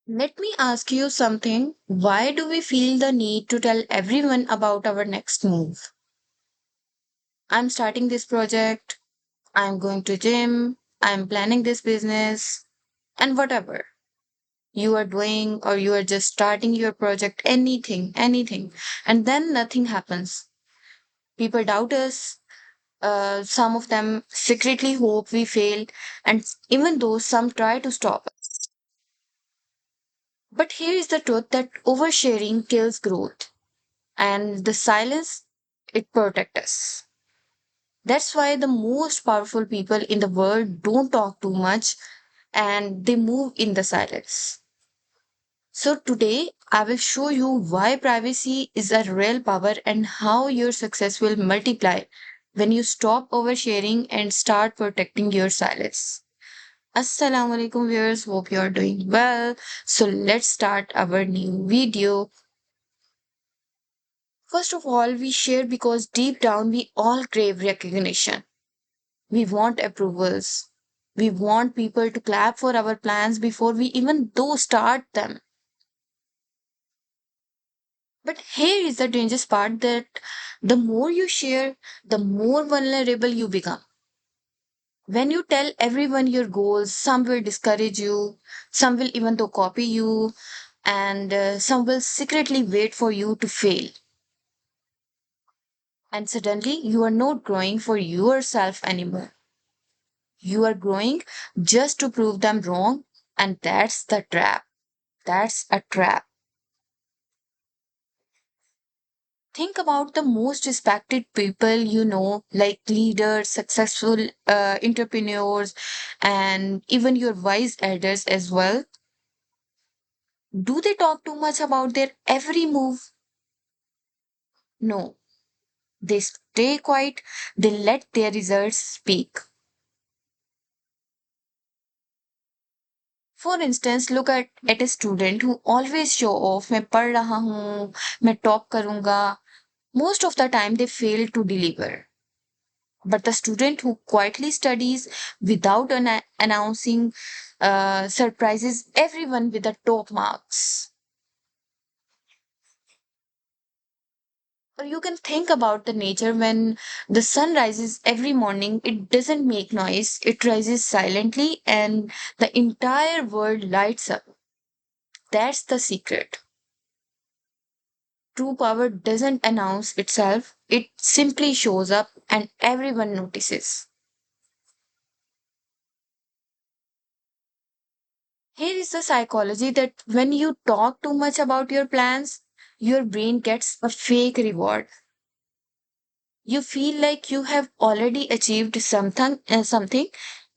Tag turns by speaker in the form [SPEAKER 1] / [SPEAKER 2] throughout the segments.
[SPEAKER 1] Let me ask you something. Why do we feel the need to tell everyone about our next move? I'm starting this project, I'm going to gym, I'm planning this business, and whatever you are doing or you are just starting your project, anything. And then nothing happens. People doubt us. Some of them secretly hope we fail, and even though some try to stop us. But here is the truth that oversharing kills growth and the silence it protects us. That's why the most powerful people in the world don't talk too much and they move in the silence. So today I will show you why privacy is a real power and how your success will multiply when you stop oversharing and start protecting your silence. Assalamu alaikum viewers, hope you are doing well. So let's start our new video. First of all, we share because deep down we all crave recognition. We want approvals. We want people to clap for our plans before we even though start them. But here is the dangerous part that the more you share, the more vulnerable you become. When you tell everyone your goals, some will discourage you, some will even though copy you, and some will secretly wait for you to fail. And suddenly you are not growing for yourself anymore. You are growing just to prove them wrong, and that's the trap. That's a trap. Think about the most respected people you know, like leaders, successful entrepreneurs, and even your wise elders as well. Do they talk too much about their every move? No. They stay quiet, they let their results speak. For instance, look at a student who always show off, मैं पढ़ रहा हूँ, मैं top करूँगा. Most of the time they fail to deliver. But the student who quietly studies without announcing surprises everyone with the top marks. Or you can think about the nature when the sun rises every morning, it doesn't make noise, it rises silently, and the entire world lights up. That's the secret. True power doesn't announce itself, it simply shows up and everyone notices. Here is the psychology that when you talk too much about your plans, your brain gets a fake reward. You feel like you have already achieved something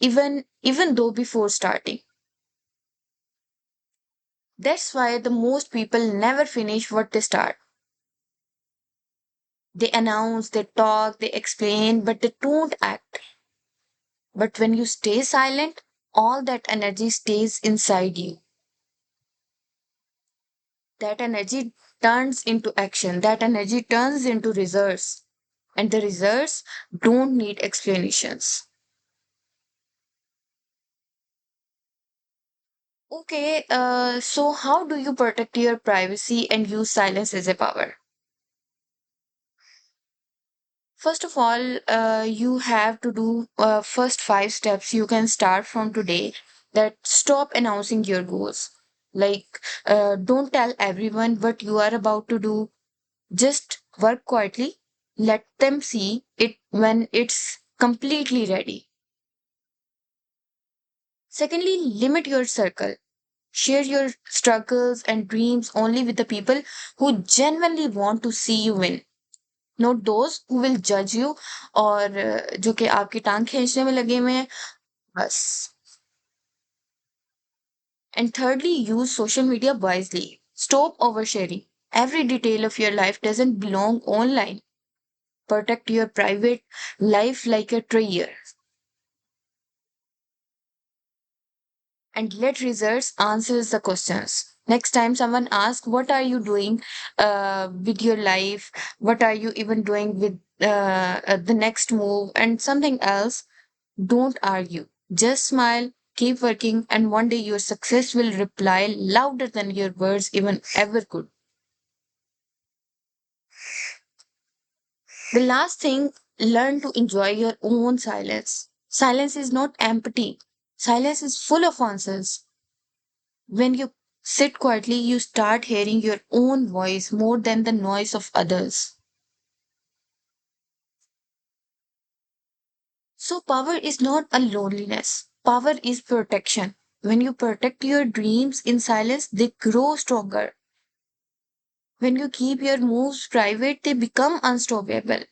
[SPEAKER 1] even though before starting. That's why the most people never finish what they start. They announce, they talk, they explain, but they don't act. But when you stay silent, all that energy stays inside you. That energy turns into action, that energy turns into results, and the results don't need explanations. Okay, so how do you protect your privacy and use silence as a power? First of all, you have to do first five steps you can start from today, that stop announcing your goals. Like, don't tell everyone what you are about to do. Just work quietly. Let them see it when it's completely ready. Secondly, limit your circle. Share your struggles and dreams only with the people who genuinely want to see you win. Not those who will judge you और जो कि आपकी टांग खींचने में लगे हुए हैं बस. And thirdly, use social media wisely. Stop oversharing. Every detail of your life doesn't belong online. Protect your private life like a treasure. And let results answers the questions. Next time someone asks, what are you doing with your life? What are you even doing with the next move and something else? Don't argue. Just smile, keep working, and one day your success will reply louder than your words even ever could. The last thing, learn to enjoy your own silence. Silence is not empty, silence is full of answers. When you sit quietly, you start hearing your own voice more than the noise of others. So, power is not a loneliness, power is protection. When you protect your dreams in silence, they grow stronger. When you keep your moves private, they become unstoppable.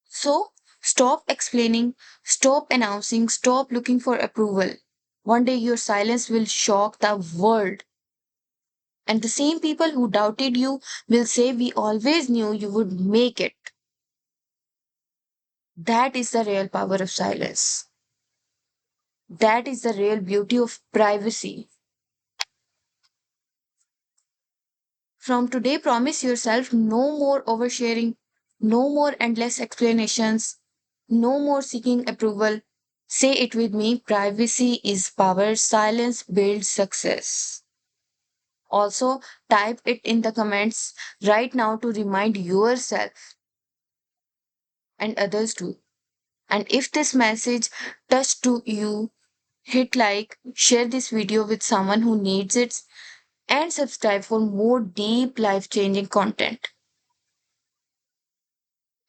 [SPEAKER 1] So, stop explaining, stop announcing, stop looking for approval. One day your silence will shock the world. And the same people who doubted you will say, "We always knew you would make it." That is the real power of silence. That is the real beauty of privacy. From today, promise yourself no more oversharing, no more endless explanations, no more seeking approval. Say it with me: privacy is power, silence builds success. Also, type it in the comments right now to remind yourself and others too. And if this message touched to you, hit like, share this video with someone who needs it, and subscribe for more deep life changing content.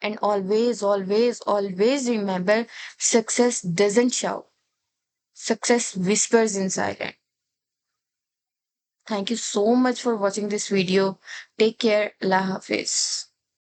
[SPEAKER 1] And always, always, always remember, success doesn't shout, success whispers in silence. Thank you so much for watching this video. Take care. Allah Hafiz.